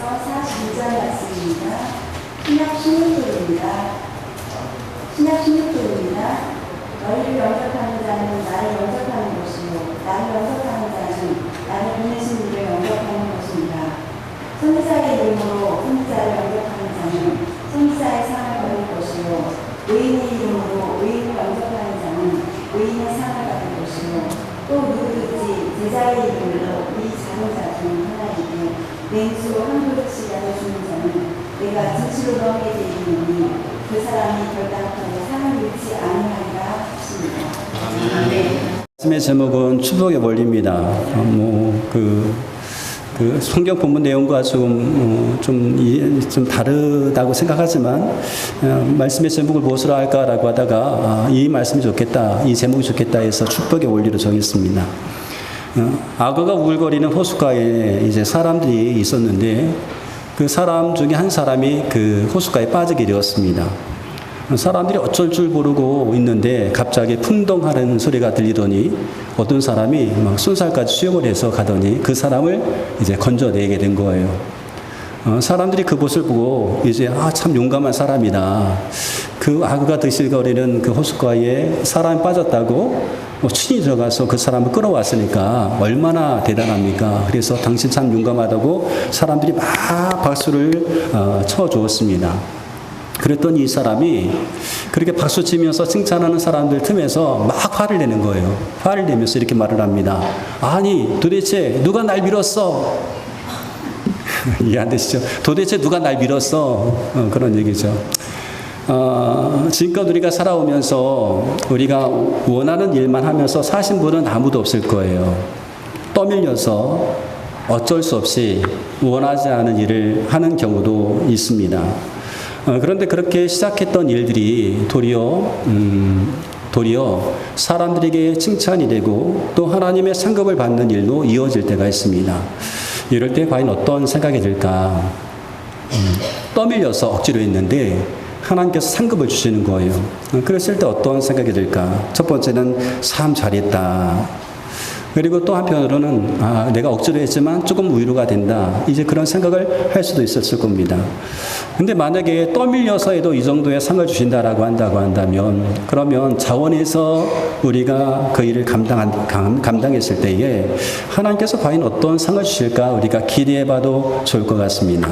에서 42절 말씀입니다. 신약 16절입니다. 신약 16절입니다. 너희를 영접하는 자는 나를 영접하는 것이요 나를 영접하는 자는 나를 보내신 이를 영접하는 것입니다. 선지자의 이름으로 선지자를 영접하는 자는 선지자의 상을 받을 것이요 의인의 이름으로 의인을 영접하는 자는 의인의 상을 받을 것이요 또 누구든지 제자의 이름으로 이 작은 자 중 하나에게 냉수 한 그릇이라도 주는 자는 내가 진실로 너에게 이르노니 그 사람이 결단하고 상을 잃지 아니하리라 하십니다. 네. 말씀의 제목은 축복의 원리입니다. 성경 본문 내용과 좀 다르다고 생각하지만 말씀의 제목을 무엇으로 할까라고 하다가 이 말씀이 좋겠다, 이 제목이 좋겠다 해서 축복의 원리로 정했습니다. 악어가 우글거리는 호숫가에 이제 사람들이 있었는데 그 사람 중에 한 사람이 그 호숫가에 빠지게 되었습니다. 사람들이 어쩔 줄 모르고 있는데 갑자기 풍덩하는 소리가 들리더니 어떤 사람이 막 순살까지 수영을 해서 가더니 그 사람을 이제 건져내게 된 거예요. 사람들이 그 모습을 보고 이제 참 용감한 사람이다. 그 악어가 드실거리는 그 호숫가에 사람이 빠졌다고 친히 들어가서 그 사람을 끌어왔으니까 얼마나 대단합니까? 그래서 당신 참 용감하다고 사람들이 막 박수를 쳐주었습니다. 그랬더니 이 사람이 그렇게 박수치면서 칭찬하는 사람들 틈에서 막 화를 내는 거예요. 화를 내면서 이렇게 말을 합니다. 아니 도대체 누가 날 밀었어? 이해 안 되시죠? 도대체 누가 날 밀었어? 그런 얘기죠. 지금껏 우리가 살아오면서 우리가 원하는 일만 하면서 사신 분은 아무도 없을 거예요. 떠밀려서 어쩔 수 없이 원하지 않은 일을 하는 경우도 있습니다. 그런데 그렇게 시작했던 일들이 도리어 사람들에게 칭찬이 되고 또 하나님의 상급을 받는 일로 이어질 때가 있습니다. 이럴 때 과연 어떤 생각이 들까? 떠밀려서 억지로 했는데 하나님께서 상급을 주시는 거예요. 그랬을 때 어떤 생각이 들까? 첫 번째는 참 잘했다. 그리고 또 한편으로는 내가 억지로 했지만 조금 위로가 된다. 이제 그런 생각을 할 수도 있었을 겁니다. 근데 만약에 떠밀려서 해도 이 정도의 상을 주신다라고 한다면 그러면 자원에서 우리가 그 일을 감당했을 때에 하나님께서 과연 어떤 상을 주실까 우리가 기대해봐도 좋을 것 같습니다.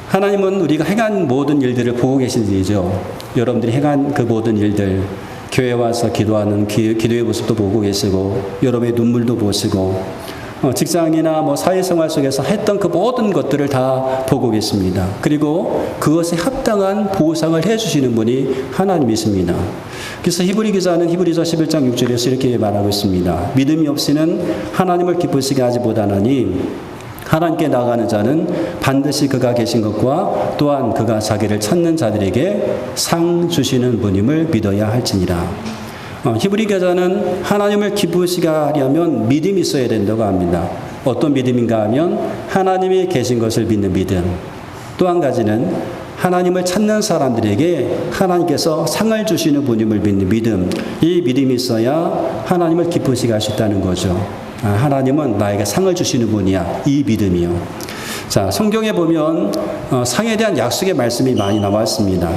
하나님은 우리가 행한 모든 일들을 보고 계신 분이죠. 여러분들이 행한 그 모든 일들 교회 와서 기도하는 기도의 모습도 보고 계시고 여러분의 눈물도 보시고 직장이나 사회생활 속에서 했던 그 모든 것들을 다 보고 계십니다. 그리고 그것에 합당한 보상을 해주시는 분이 하나님이십니다. 그래서 히브리 기자는 히브리서 11장 6절에서 이렇게 말하고 있습니다. 믿음이 없이는 하나님을 기쁘시게 하지 못하나니 하나님께 나아가는 자는 반드시 그가 계신 것과 또한 그가 자기를 찾는 자들에게 상 주시는 분임을 믿어야 할지니라. 히브리 기자는 하나님을 기쁘시게 하려면 믿음이 있어야 된다고 합니다. 어떤 믿음인가 하면 하나님이 계신 것을 믿는 믿음. 또 한 가지는 하나님을 찾는 사람들에게 하나님께서 상을 주시는 분임을 믿는 믿음. 이 믿음이 있어야 하나님을 기쁘시게 할 수 있다는 거죠. 하나님은 나에게 상을 주시는 분이야. 이 믿음이요. 자, 성경에 보면 상에 대한 약속의 말씀이 많이 나왔습니다.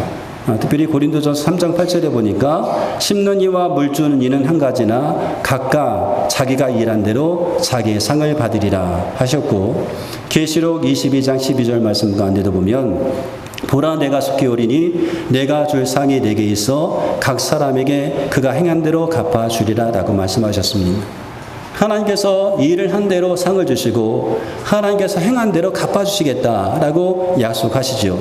특별히 고린도전서 3장 8절에 보니까 심는 이와 물 주는 이는 한 가지나 각각 자기가 일한 대로 자기의 상을 받으리라 하셨고 계시록 22장 12절 말씀 가운데도 보면 보라 내가 속히 오리니 내가 줄 상이 내게 있어 각 사람에게 그가 행한 대로 갚아주리라 라고 말씀하셨습니다. 하나님께서 일을 한 대로 상을 주시고 하나님께서 행한 대로 갚아주시겠다라고 약속하시죠.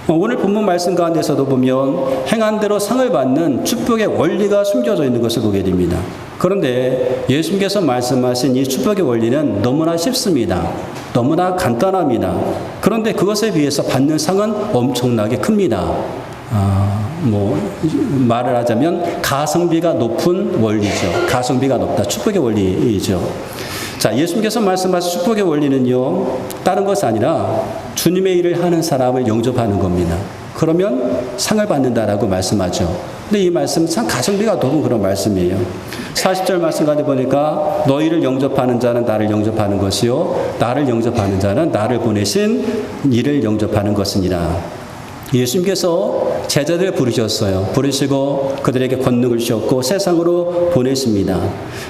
오늘 본문 말씀 가운데서도 보면 행한 대로 상을 받는 축복의 원리가 숨겨져 있는 것을 보게 됩니다. 그런데 예수님께서 말씀하신 이 축복의 원리는 너무나 쉽습니다. 너무나 간단합니다. 그런데 그것에 비해서 받는 상은 엄청나게 큽니다. 말을 하자면 가성비가 높은 원리죠. 가성비가 높다. 축복의 원리이죠. 자, 예수님께서 말씀하신 축복의 원리는요, 다른 것이 아니라 주님의 일을 하는 사람을 영접하는 겁니다. 그러면 상을 받는다라고 말씀하죠. 근데 이 말씀 참 가성비가 높은 그런 말씀이에요. 40절 말씀 가운데 보니까 너희를 영접하는 자는 나를 영접하는 것이요 나를 영접하는 자는 나를 보내신 이를 영접하는 것이니라. 예수님께서 제자들을 부르셨어요. 부르시고 그들에게 권능을 주셨고 세상으로 보내십니다.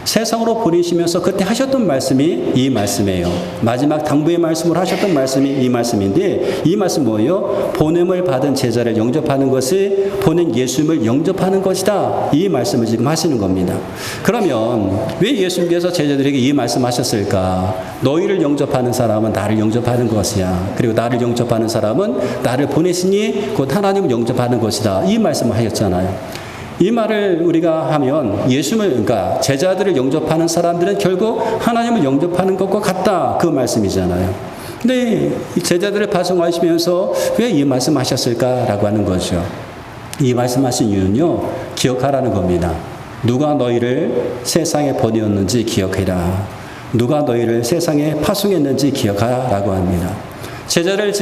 세상으로 보내시면서 그때 하셨던 말씀이 이 말씀이에요. 마지막 당부의 말씀으로 하셨던 말씀이 이 말씀인데 이 말씀 뭐예요? 보냄을 받은 제자를 영접하는 것이 보낸 예수님을 영접하는 것이다. 이 말씀을 지금 하시는 겁니다. 그러면 왜 예수님께서 제자들에게 이 말씀하셨을까? 너희를 영접하는 사람은 나를 영접하는 것이야. 그리고 나를 영접하는 사람은 나를 보내시니 곧 하나님을 영접하는 것이다. 이 말씀을 하셨잖아요. 이 말을 우리가 하면 예수님을 그러니까 제자들을 영접하는 사람들은 결국 하나님을 영접하는 것과 같다. 그 말씀이잖아요. 근데 이 제자들을 파송하시면서 왜 이 말씀하셨을까라고 하는 거죠. 이 말씀하신 이유는요. 기억하라는 겁니다. 누가 너희를 세상에 보내었는지 기억해라. 누가 너희를 세상에 파송했는지 기억하라고 합니다. 제자들을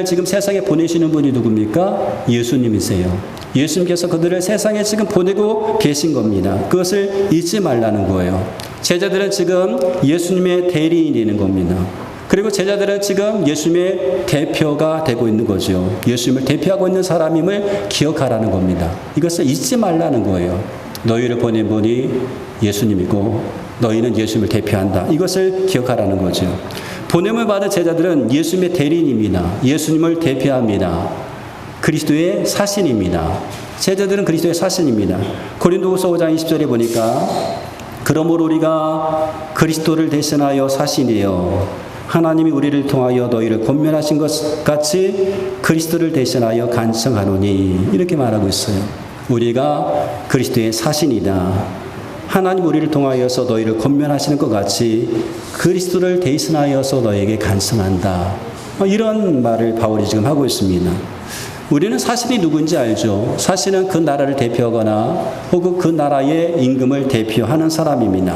지금 세상에 보내시는 분이 누굽니까? 예수님이세요. 예수님께서 그들을 세상에 지금 보내고 계신 겁니다. 그것을 잊지 말라는 거예요. 제자들은 지금 예수님의 대리인이 되는 겁니다. 그리고 제자들은 지금 예수님의 대표가 되고 있는 거죠. 예수님을 대표하고 있는 사람임을 기억하라는 겁니다. 이것을 잊지 말라는 거예요. 너희를 보낸 분이 예수님이고 너희는 예수님을 대표한다. 이것을 기억하라는 거죠. 보냄을 받은 제자들은 예수님의 대리인입니다. 예수님을 대표합니다. 그리스도의 사신입니다. 제자들은 그리스도의 사신입니다. 고린도후서 5장 20절에 보니까 그러므로 우리가 그리스도를 대신하여 사신이요 하나님이 우리를 통하여 너희를 권면하신 것 같이 그리스도를 대신하여 간청하노니 이렇게 말하고 있어요. 우리가 그리스도의 사신이다. 하나님 우리를 통하여서 너희를 권면하시는 것 같이 그리스도를 대신하여서 너에게 간청한다. 이런 말을 바울이 지금 하고 있습니다. 우리는 사신이 누군지 알죠. 사신은 그 나라를 대표하거나 혹은 그 나라의 임금을 대표하는 사람입니다.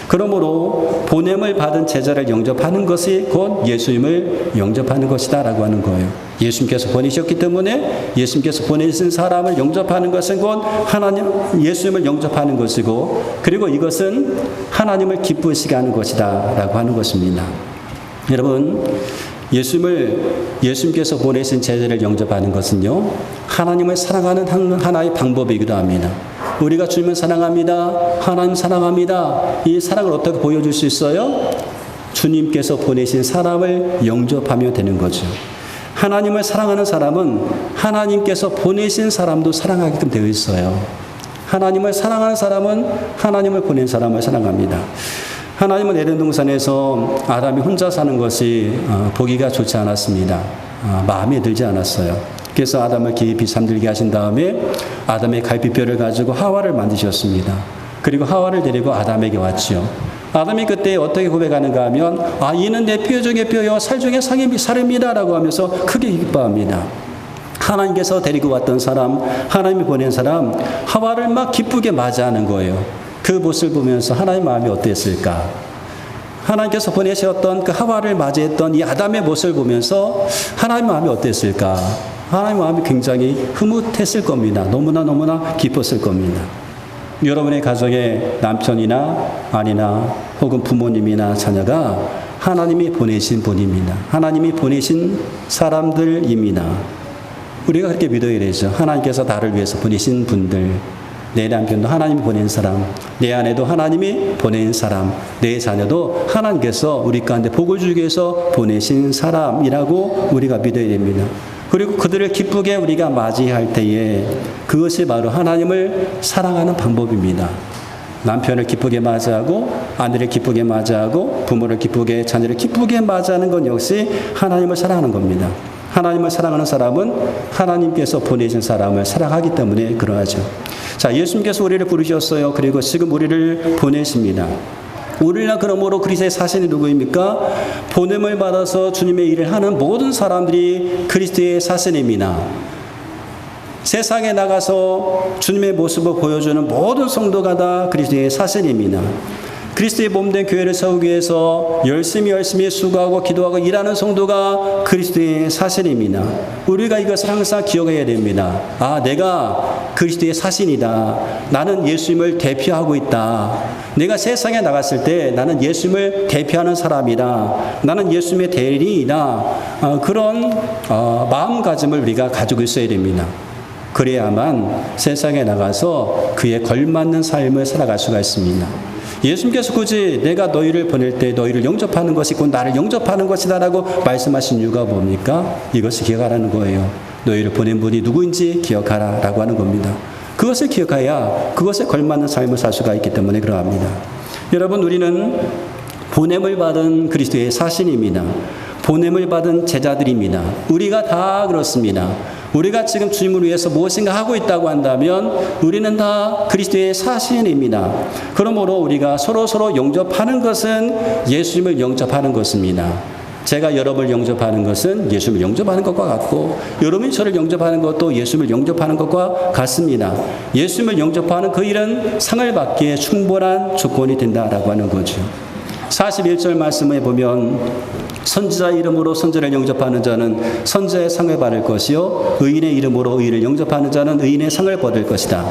그러므로 보냄을 받은 제자를 영접하는 것이 곧 예수님을 영접하는 것이다 라고 하는 거예요. 예수님께서 보내셨기 때문에 예수님께서 보내신 사람을 영접하는 것은 곧 예수님을 영접하는 것이고 그리고 이것은 하나님을 기쁘시게 하는 것이다 라고 하는 것입니다. 여러분 예수님께서 보내신 제자를 영접하는 것은요 하나님을 사랑하는 하나의 방법이기도 합니다. 우리가 주님을 사랑합니다. 하나님 사랑합니다. 이 사랑을 어떻게 보여줄 수 있어요? 주님께서 보내신 사람을 영접하면 되는 거죠. 하나님을 사랑하는 사람은 하나님께서 보내신 사람도 사랑하게끔 되어 있어요. 하나님을 사랑하는 사람은 하나님을 보낸 사람을 사랑합니다. 하나님은 에덴 동산에서 아담이 혼자 사는 것이 보기가 좋지 않았습니다. 마음에 들지 않았어요. 그래서 아담을 깊이 잠들게 하신 다음에 아담의 갈비뼈를 가지고 하와를 만드셨습니다. 그리고 하와를 데리고 아담에게 왔지요. 아담이 그때 어떻게 고백하는가 하면 이는 내 뼈 중에 뼈요 살 중에 살입니다 라고 하면서 크게 기뻐합니다. 하나님께서 데리고 왔던 사람, 하나님이 보낸 사람 하와를 막 기쁘게 맞이하는 거예요. 그 모습을 보면서 하나님 마음이 어땠을까? 하나님께서 보내셨던 그 하와를 맞이했던 이 아담의 모습을 보면서 하나님 마음이 어땠을까? 하나님 마음이 굉장히 흐뭇했을 겁니다. 너무나 기뻤을 겁니다. 여러분의 가정에 남편이나 아내나 혹은 부모님이나 자녀가 하나님이 보내신 분입니다. 하나님이 보내신 사람들입니다. 우리가 그렇게 믿어야 되죠. 하나님께서 나를 위해서 보내신 분들, 내 남편도 하나님이 보낸 사람, 내 아내도 하나님이 보낸 사람, 내 자녀도 하나님께서 우리 가운데 복을 주기 위해서 보내신 사람이라고 우리가 믿어야 됩니다. 그리고 그들을 기쁘게 우리가 맞이할 때에 그것이 바로 하나님을 사랑하는 방법입니다. 남편을 기쁘게 맞이하고 아내를 기쁘게 맞이하고 부모를 기쁘게 자녀를 기쁘게 맞이하는 건 역시 하나님을 사랑하는 겁니다. 하나님을 사랑하는 사람은 하나님께서 보내신 사람을 사랑하기 때문에 그러하죠. 자, 예수님께서 우리를 부르셨어요. 그리고 지금 우리를 보내십니다. 우리는 그러므로 그리스도의 사신이 누구입니까? 보냄을 받아서 주님의 일을 하는 모든 사람들이 그리스도의 사신입니다. 세상에 나가서 주님의 모습을 보여주는 모든 성도가 다 그리스도의 사신입니다. 그리스도의 몸된 교회를 세우기 위해서 열심히 수고하고 기도하고 일하는 성도가 그리스도의 사신입니다. 우리가 이것을 항상 기억해야 됩니다. 아, 내가 그리스도의 사신이다. 나는 예수님을 대표하고 있다. 내가 세상에 나갔을 때 나는 예수님을 대표하는 사람이다. 나는 예수님의 대리인이다. 그런 마음가짐을 우리가 가지고 있어야 됩니다. 그래야만 세상에 나가서 그에 걸맞는 삶을 살아갈 수가 있습니다. 예수님께서 굳이 내가 너희를 보낼 때 너희를 영접하는 것이 곧 나를 영접하는 것이다 라고 말씀하신 이유가 뭡니까? 이것을 기억하라는 거예요. 너희를 보낸 분이 누구인지 기억하라 라고 하는 겁니다. 그것을 기억해야 그것에 걸맞는 삶을 살 수가 있기 때문에 그러합니다. 여러분, 우리는 보냄을 받은 그리스도의 사신입니다. 보냄을 받은 제자들입니다. 우리가 다 그렇습니다. 우리가 지금 주님을 위해서 무엇인가 하고 있다고 한다면 우리는 다 그리스도의 사신입니다. 그러므로 우리가 서로 영접하는 것은 예수님을 영접하는 것입니다. 제가 여러분을 영접하는 것은 예수님을 영접하는 것과 같고, 여러분이 저를 영접하는 것도 예수님을 영접하는 것과 같습니다. 예수님을 영접하는 그 일은 상을 받기에 충분한 조건이 된다라고 하는 거죠. 41절 말씀에 보면 선지자 이름으로 선지자를 영접하는 자는 선지자의 상을 받을 것이요 의인의 이름으로 의인을 영접하는 자는 의인의 상을 받을 것이다.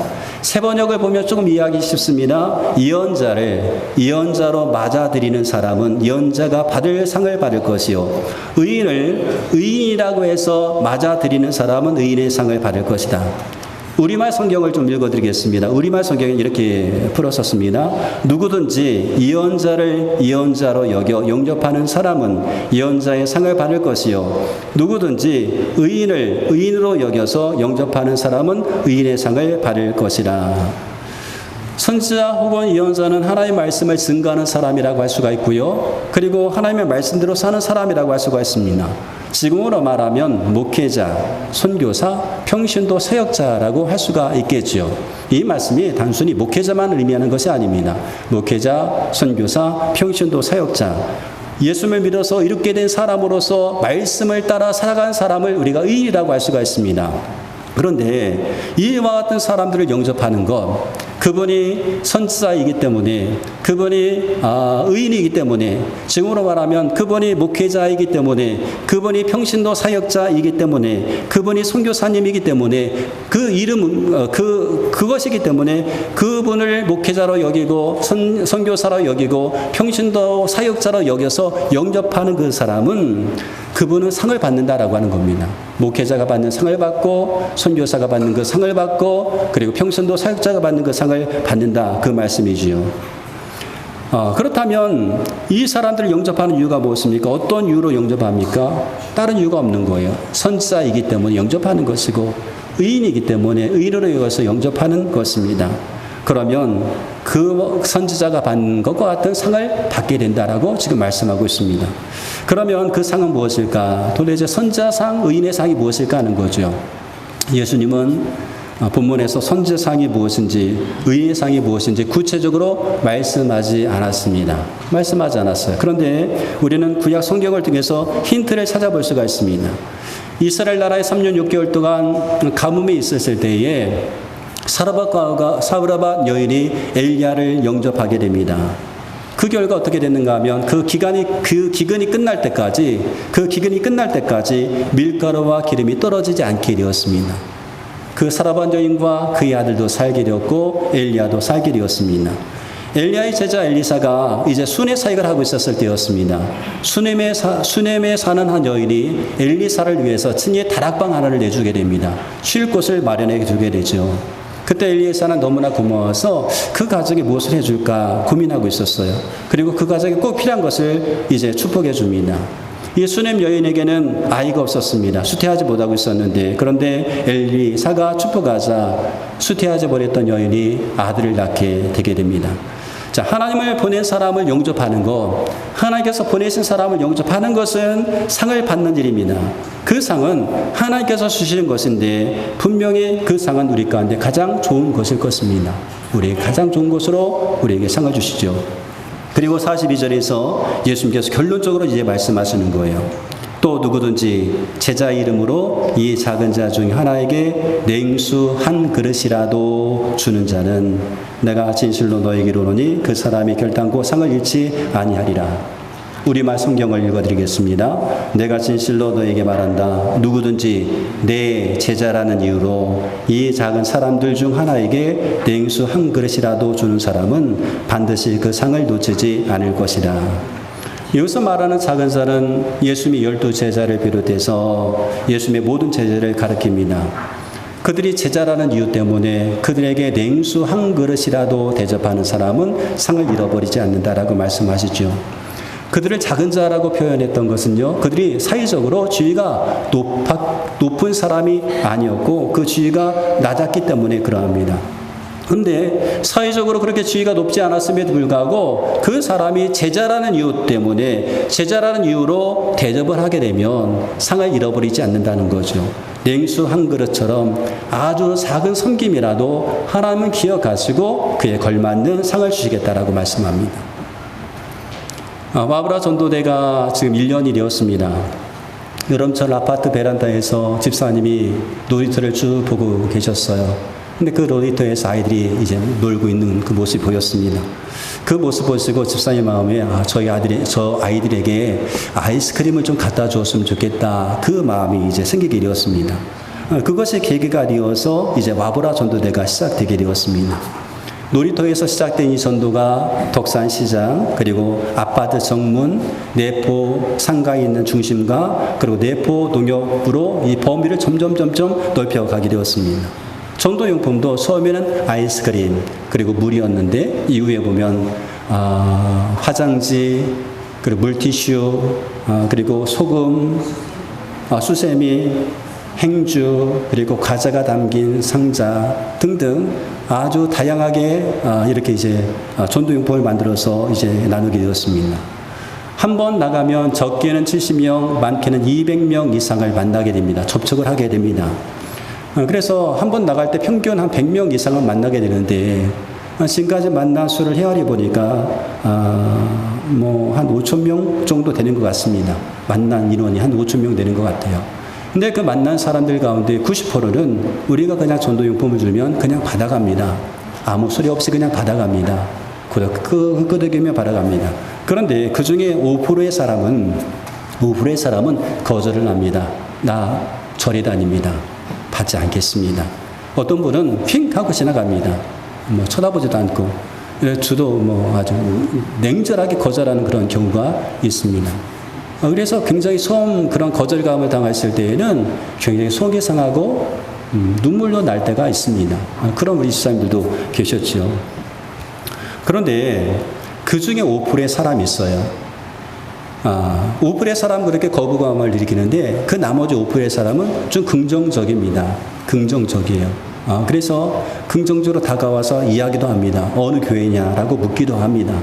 새 번역을 보면 조금 이해하기 쉽습니다. 예언자를 예언자로 맞아들이는 사람은 예언자가 받을 상을 받을 것이요 의인을 의인이라고 해서 맞아들이는 사람은 의인의 상을 받을 것이다. 우리말 성경을 좀 읽어드리겠습니다. 우리말 성경은 이렇게 풀었었습니다. 누구든지 예언자를 예언자로 여겨 영접하는 사람은 예언자의 상을 받을 것이요 누구든지 의인을 의인으로 여겨서 영접하는 사람은 의인의 상을 받을 것이라. 선지자 혹은 예언자는 하나님의 말씀을 증거하는 사람이라고 할 수가 있고요. 그리고 하나님의 말씀대로 사는 사람이라고 할 수가 있습니다. 지금으로 말하면 목회자, 선교사, 평신도 사역자라고 할 수가 있겠죠. 이 말씀이 단순히 목회자만 의미하는 것이 아닙니다. 목회자, 선교사, 평신도 사역자, 예수님을 믿어서 이롭게 된 사람으로서 말씀을 따라 살아간 사람을 우리가 의인이라고 할 수가 있습니다. 그런데 이와 같은 사람들을 영접하는 것, 그분이 선지자이기 때문에, 그분이 의인이기 때문에, 지금으로 말하면 그분이 목회자이기 때문에, 그분이 평신도 사역자이기 때문에, 그분이 선교사님이기 때문에, 그 이름은 그것이기 때문에 그분을 목회자로 여기고 선교사로 여기고 평신도 사역자로 여겨서 영접하는 그 사람은 그분은 상을 받는다라고 하는 겁니다. 목회자가 받는 상을 받고 선교사가 받는 그 상을 받고 그리고 평신도 사역자가 받는 그 상을 받는다, 그 말씀이지요. 그렇다면 이 사람들을 영접하는 이유가 무엇입니까? 어떤 이유로 영접합니까? 다른 이유가 없는 거예요. 선지자이기 때문에 영접하는 것이고 의인이기 때문에 의인으로 여겨서 영접하는 것입니다. 그러면 그 선지자가 받는 것과 같은 상을 받게 된다라고 지금 말씀하고 있습니다. 그러면 그 상은 무엇일까? 도대체 선지자상, 의인의 상이 무엇일까 하는 거죠. 예수님은 본문에서 선지자상이 무엇인지, 의인의 상이 무엇인지 구체적으로 말씀하지 않았습니다. 말씀하지 않았어요. 그런데 우리는 구약 성경을 통해서 힌트를 찾아볼 수가 있습니다. 이스라엘 나라에 3년 6개월 동안 가뭄이 있었을 때에 사르밧 여인이 엘리야를 영접하게 됩니다. 그 결과 어떻게 됐는가 하면 그 기근이 끝날 때까지 밀가루와 기름이 떨어지지 않게 되었습니다. 그 사르밧 여인과 그의 아들도 살게 되었고 엘리야도 살게 되었습니다. 엘리야의 제자 엘리사가 이제 순회 사역을 하고 있었을 때였습니다. 수넴에 사는 한 여인이 엘리사를 위해서 친히 다락방 하나를 내주게 됩니다. 쉴 곳을 마련해 주게 되죠. 그때 엘리사는 너무나 고마워서 그 가정에 무엇을 해줄까 고민하고 있었어요. 그리고 그 가정에 꼭 필요한 것을 이제 축복해 줍니다. 이 수넴 여인에게는 아이가 없었습니다. 수태하지 못하고 있었는데, 그런데 엘리사가 축복하자 수태하지 못했던 여인이 아들을 낳게 되게 됩니다. 자, 하나님을 보낸 사람을 영접하는 것, 하나님께서 보내신 사람을 영접하는 것은 상을 받는 일입니다. 그 상은 하나님께서 주시는 것인데 분명히 그 상은 우리 가운데 가장 좋은 것일 것입니다. 우리 가장 좋은 것으로 우리에게 상을 주시죠. 그리고 42절에서 예수님께서 결론적으로 이제 말씀하시는 거예요. 또 누구든지 제자 이름으로 이 작은 자 중 하나에게 냉수 한 그릇이라도 주는 자는 내가 진실로 너에게 이르노니 그 사람이 결단코 상을 잃지 아니하리라. 우리말 성경을 읽어드리겠습니다. 내가 진실로 너에게 말한다. 누구든지 내 제자라는 이유로 이 작은 사람들 중 하나에게 냉수 한 그릇이라도 주는 사람은 반드시 그 상을 놓치지 않을 것이라. 여기서 말하는 작은 자는 예수님의 12제자를 비롯해서 예수님의 모든 제자를 가리킵니다. 그들이 제자라는 이유 때문에 그들에게 냉수 한 그릇이라도 대접하는 사람은 상을 잃어버리지 않는다라고 말씀하시죠. 그들을 작은 자라고 표현했던 것은요, 그들이 사회적으로 지위가 높은 사람이 아니었고 그 지위가 낮았기 때문에 그러합니다. 근데 사회적으로 그렇게 지위가 높지 않았음에도 불구하고 그 사람이 제자라는 이유 때문에 제자라는 이유로 대접을 하게 되면 상을 잃어버리지 않는다는 거죠. 냉수 한 그릇처럼 아주 작은 섬김이라도 하나님은 기억하시고 그에 걸맞는 상을 주시겠다라고 말씀합니다. 와브라 전도대가 지금 1년이 되었습니다. 여름철 아파트 베란다에서 집사님이 놀이터를 쭉 보고 계셨어요. 근데 그 놀이터에서 아이들이 이제 놀고 있는 그 모습이 보였습니다. 그 모습 보시고 집사님 마음에 저 아이들에게 아이스크림을 좀 갖다 주었으면 좋겠다. 그 마음이 이제 생기게 되었습니다. 그것이 계기가 되어서 이제 와브라 전도대가 시작되게 되었습니다. 놀이터에서 시작된 이 전도가 덕산시장, 그리고 아파트 정문, 내포 상가에 있는 중심가, 그리고 내포 농협으로 이 범위를 점점 넓혀가게 되었습니다. 전도용품도 처음에는 아이스크림, 그리고 물이었는데 이후에 보면 화장지, 그리고 물티슈, 그리고 소금, 수세미, 행주, 그리고 과자가 담긴 상자 등등 아주 다양하게 이렇게 이제 전도용품을 만들어서 이제 나누게 되었습니다. 한 번 나가면 적게는 70명, 많게는 200명 이상을 만나게 됩니다. 접촉을 하게 됩니다. 그래서 한 번 나갈 때 평균 한 100명 이상을 만나게 되는데 지금까지 만난 수를 헤아려 보니까 뭐 한 5천 명 정도 되는 것 같습니다. 만난 인원이 한 5천 명 되는 것 같아요. 근데 그 만난 사람들 가운데 90%는 우리가 그냥 전도용품을 주면 그냥 받아갑니다. 아무 소리 없이 그냥 받아갑니다. 끄덕이며 받아갑니다. 그런데 그 중에 5%의 사람은 거절을 합니다. 나 절에 다닙니다. 받지 않겠습니다. 어떤 분은 휙 하고 지나갑니다. 뭐 쳐다보지도 않고 주도 뭐 아주 냉철하게 거절하는 그런 경우가 있습니다. 그래서 굉장히 그런 거절감을 당했을 때에는 굉장히 속이 상하고 눈물로 날 때가 있습니다. 그런 우리 집사님들도 계셨죠. 그런데 그 중에 5%의 사람이 있어요. 5%의 사람은 그렇게 거부감을 일으키는데 그 나머지 5%의 사람은 좀 긍정적입니다. 긍정적이에요. 그래서 긍정적으로 다가와서 이야기도 합니다. 어느 교회냐라고 묻기도 합니다.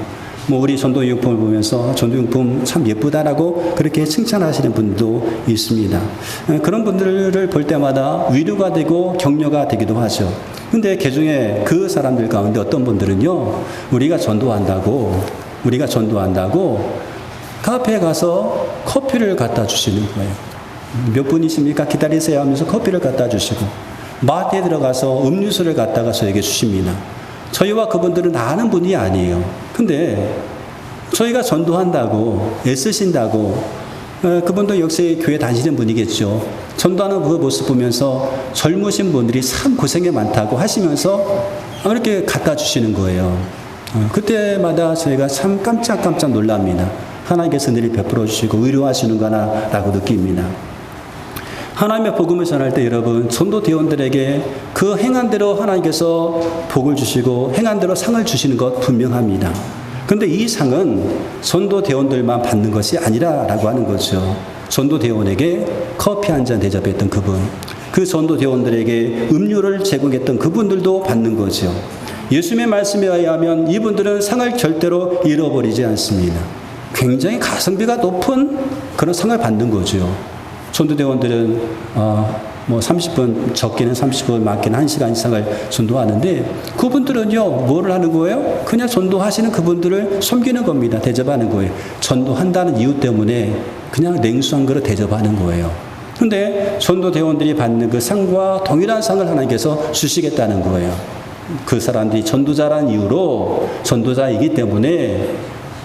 뭐 우리 전도용품을 보면서 전도용품 참 예쁘다라고 그렇게 칭찬하시는 분도 있습니다. 그런 분들을 볼 때마다 위로가 되고 격려가 되기도 하죠. 근데 그중에 그 사람들 가운데 어떤 분들은요, 우리가 전도한다고 카페에 가서 커피를 갖다 주시는 거예요. 몇 분이십니까? 기다리세요 하면서 커피를 갖다 주시고, 마트에 들어가서 음료수를 갖다가 저에게 주십니다. 저희와 그분들은 아는 분이 아니에요. 근데 저희가 전도한다고 애쓰신다고, 그분도 역시 교회 다니시는 분이겠죠. 전도하는 그 모습 보면서 젊으신 분들이 참 고생이 많다고 하시면서 그렇게 갖다 주시는 거예요. 그때마다 저희가 참 깜짝 놀랍니다. 하나님께서 늘 베풀어 주시고 위로하시는구나라고 느낍니다. 하나님의 복음을 전할 때 여러분, 전도대원들에게 그 행한 대로 하나님께서 복을 주시고 행한 대로 상을 주시는 것 분명합니다. 그런데 이 상은 전도대원들만 받는 것이 아니라라고 하는 거죠. 전도대원에게 커피 한 잔 대접했던 그분, 그 전도대원들에게 음료를 제공했던 그분들도 받는 거죠. 예수님의 말씀에 의하면 이분들은 상을 절대로 잃어버리지 않습니다. 굉장히 가성비가 높은 그런 상을 받는 거죠. 전도대원들은 뭐 30분, 적게는 30분, 많게는 1시간 이상을 전도하는데 그분들은요, 뭐를 하는 거예요? 그냥 전도하시는 그분들을 섬기는 겁니다. 대접하는 거예요. 전도한다는 이유 때문에 그냥 냉수한 그릇 대접하는 거예요. 근데 전도대원들이 받는 그 상과 동일한 상을 하나님께서 주시겠다는 거예요. 그 사람들이 전도자라는 이유로 전도자이기 때문에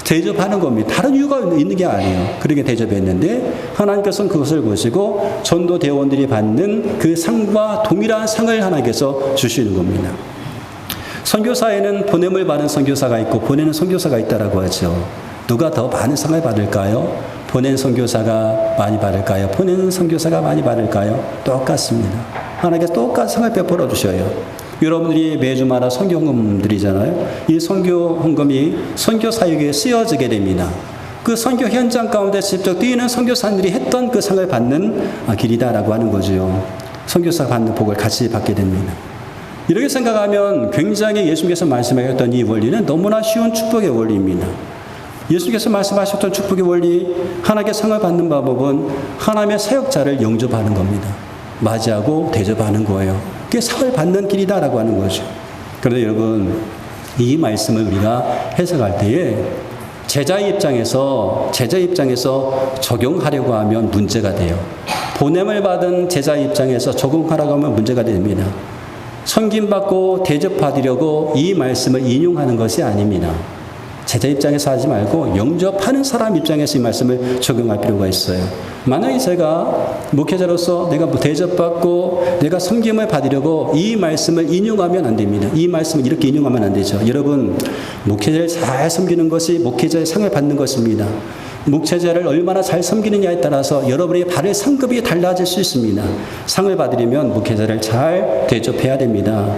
대접하는 겁니다. 다른 이유가 있는 게 아니에요. 그렇게 대접했는데 하나님께서는 그것을 보시고 전도대원들이 받는 그 상과 동일한 상을 하나님께서 주시는 겁니다. 선교사에는 보냄을 받은 선교사가 있고 보내는 선교사가 있다라고 하죠. 누가 더 많은 상을 받을까요? 보낸 선교사가 많이 받을까요? 보내는 선교사가 많이 받을까요? 똑같습니다. 하나님께서 똑같은 상을 베풀어 주셔요. 여러분들이 매주마다 선교 헌금 드리잖아요. 이 선교 헌금이 선교 사역에 쓰여지게 됩니다. 그 선교 현장 가운데 직접 뛰는 선교사님들이 했던 그 상을 받는 길이다라고 하는 거죠. 선교사가 받는 복을 같이 받게 됩니다. 이렇게 생각하면 굉장히 예수님께서 말씀하셨던 이 원리는 너무나 쉬운 축복의 원리입니다. 예수님께서 말씀하셨던 축복의 원리, 하나님께 상을 받는 방법은 하나님의 사역자를 영접하는 겁니다. 맞이하고 대접하는 거예요. 그게 상을 받는 길이다라고 하는 거죠. 그런데 여러분, 이 말씀을 우리가 해석할 때에 제자의 입장에서 적용하려고 하면 문제가 돼요. 보냄을 받은 제자의 입장에서 적용하라고 하면 문제가 됩니다. 섬김받고 대접받으려고 이 말씀을 인용하는 것이 아닙니다. 제자 입장에서 하지 말고 영접하는 사람 입장에서 이 말씀을 적용할 필요가 있어요. 만약에 제가 목회자로서 내가 대접받고 내가 섬김을 받으려고 이 말씀을 인용하면 안 됩니다. 이 말씀을 이렇게 인용하면 안 되죠. 여러분, 목회자를 잘 섬기는 것이 목회자의 상을 받는 것입니다. 목회자를 얼마나 잘 섬기느냐에 따라서 여러분의 받을 상급이 달라질 수 있습니다. 상을 받으려면 목회자를 잘 대접해야 됩니다.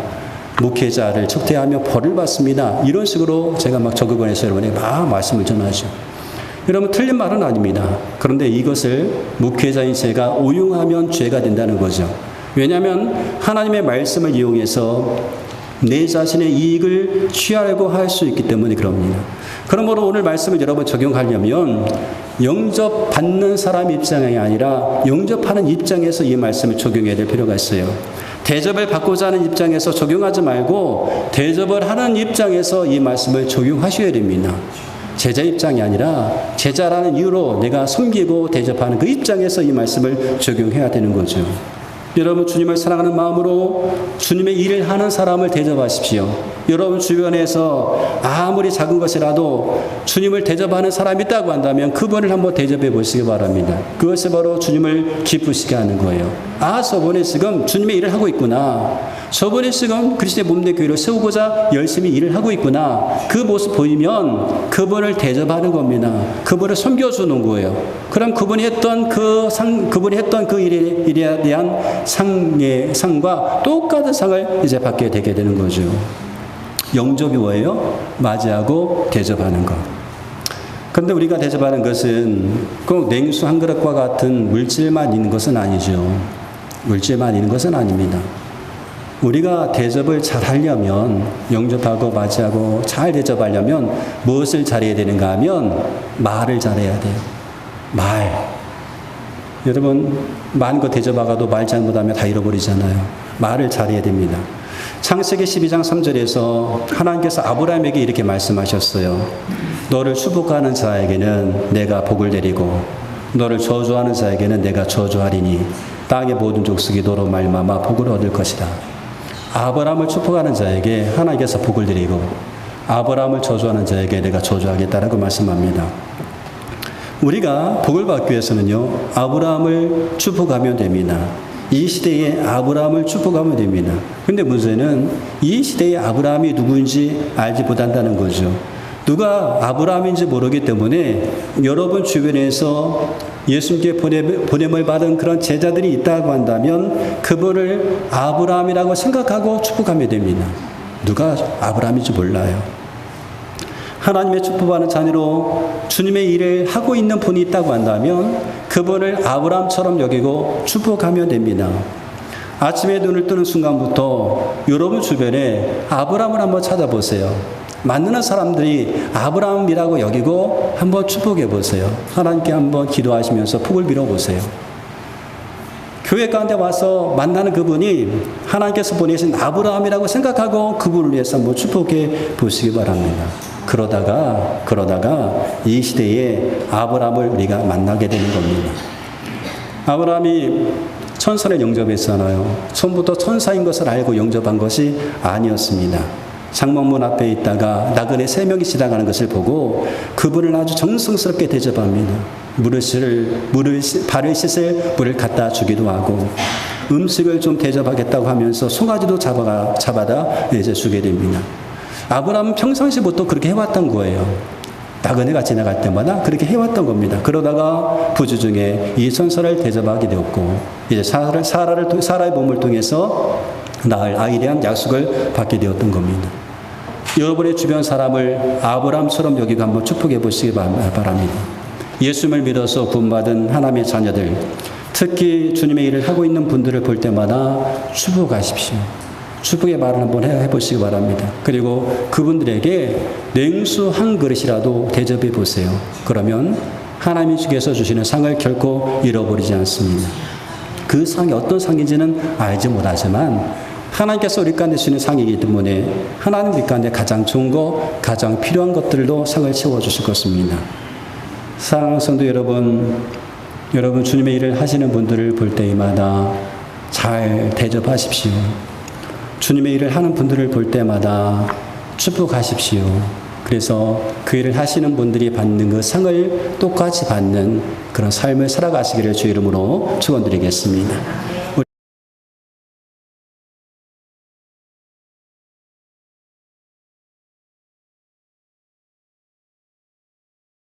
목회자를 척대하며 벌을 받습니다. 이런 식으로 제가 막 적어보내서 여러분에게 막 말씀을 전하죠. 여러분, 틀린 말은 아닙니다. 그런데 이것을 목회자인 제가 오용하면 죄가 된다는 거죠. 왜냐하면 하나님의 말씀을 이용해서 내 자신의 이익을 취하려고 할 수 있기 때문에 그럽니다. 그러므로 오늘 말씀을 여러분 적용하려면 영접받는 사람 입장이 아니라 영접하는 입장에서 이 말씀을 적용해야 될 필요가 있어요. 대접을 받고자 하는 입장에서 적용하지 말고 대접을 하는 입장에서 이 말씀을 적용하셔야 됩니다. 제자 입장이 아니라 제자라는 이유로 내가 섬기고 대접하는 그 입장에서 이 말씀을 적용해야 되는 거죠. 여러분, 주님을 사랑하는 마음으로 주님의 일을 하는 사람을 대접하십시오. 여러분 주변에서 아무리 작은 것이라도 주님을 대접하는 사람이 있다고 한다면 그분을 한번 대접해 보시기 바랍니다. 그것이 바로 주님을 기쁘시게 하는 거예요. 아, 저분이 지금 주님의 일을 하고 있구나. 저분이 지금 그리스도의 몸된 교회를 세우고자 열심히 일을 하고 있구나. 그 모습 보이면 그분을 대접하는 겁니다. 그분을 섬겨주는 거예요. 그럼 그분이 했던 그 일에 대한 상과 똑같은 상을 이제 받게 되게 되는 거죠. 영접이 뭐예요? 맞이하고 대접하는 것. 그런데 우리가 대접하는 것은 꼭 냉수 한 그릇과 같은 물질만 있는 것은 아니죠. 물질만 있는 것은 아닙니다. 우리가 대접을 잘 하려면, 영접하고 맞이하고 잘 대접하려면 무엇을 잘해야 되는가 하면 말을 잘해야 돼요. 말. 여러분, 많은 거 대접하고도 말 잘못하면 다 잃어버리잖아요. 말을 잘해야 됩니다. 창세기 12장 3절에서 하나님께서 아브라함에게 이렇게 말씀하셨어요. 너를 축복하는 자에게는 내가 복을 내리고 너를 저주하는 자에게는 내가 저주하리니 땅의 모든 족속이 너로 말미암아 복을 얻을 것이다. 아브라함을 축복하는 자에게 하나님께서 복을 드리고 아브라함을 저주하는 자에게 내가 저주하겠다라고 말씀합니다. 우리가 복을 받기 위해서는요, 아브라함을 축복하면 됩니다. 이 시대에 아브라함을 축복하면 됩니다. 근데 문제는 이 시대의 아브라함이 누구인지 알지 못한다는 거죠. 누가 아브라함인지 모르기 때문에 여러분 주변에서 예수님께 보냄을 받은 그런 제자들이 있다고 한다면 그분을 아브라함이라고 생각하고 축복하면 됩니다. 누가 아브라함인지 몰라요. 하나님의 축복받는 자녀로 주님의 일을 하고 있는 분이 있다고 한다면 그분을 아브라함처럼 여기고 축복하면 됩니다. 아침에 눈을 뜨는 순간부터 여러분 주변에 아브라함을 한번 찾아보세요. 만나는 사람들이 아브라함이라고 여기고 한번 축복해 보세요. 하나님께 한번 기도하시면서 복을 빌어보세요. 교회 가운데 와서 만나는 그분이 하나님께서 보내신 아브라함이라고 생각하고 그분을 위해서 한번 축복해 보시기 바랍니다. 그러다가 이 시대에 아브라함을 우리가 만나게 되는 겁니다. 아브라함이 천사를 영접했잖아요. 처음부터 천사인 것을 알고 영접한 것이 아니었습니다. 장막문 앞에 있다가 나그네 3명이 지나가는 것을 보고 그분을 아주 정성스럽게 대접합니다. 발을 씻을 물을 갖다 주기도 하고 음식을 좀 대접하겠다고 하면서 송아지도 잡아다 이제 주게 됩니다. 아브라함은 평상시부터 그렇게 해왔던 거예요. 나그네가 지나갈 때마다 그렇게 해왔던 겁니다. 그러다가 부주 중에 이 천사를 대접하게 되었고 이제 사라의 몸을 통해서 낳을 아이에 대한 약속을 받게 되었던 겁니다. 여러분의 주변 사람을 아브라함처럼 여기고 한번 축복해 보시기 바랍니다. 예수님을 믿어서 구원받은 하나님의 자녀들, 특히 주님의 일을 하고 있는 분들을 볼 때마다 축복하십시오. 축복의 말을 한번 해보시기 바랍니다. 그리고 그분들에게 냉수 한 그릇이라도 대접해 보세요. 그러면 하나님이 주께서 주시는 상을 결코 잃어버리지 않습니다. 그 상이 어떤 상인지는 알지 못하지만 하나님께서 우리 가운데 주시는 상이기 때문에 하나님 우리 가운데 가장 좋은 것, 가장 필요한 것들로 상을 채워주실 것입니다. 사랑하는 성도 여러분 주님의 일을 하시는 분들을 볼 때마다 잘 대접하십시오. 주님의 일을 하는 분들을 볼 때마다 축복하십시오. 그래서 그 일을 하시는 분들이 받는 그 상을 똑같이 받는 그런 삶을 살아가시기를 주 이름으로 축원드리겠습니다.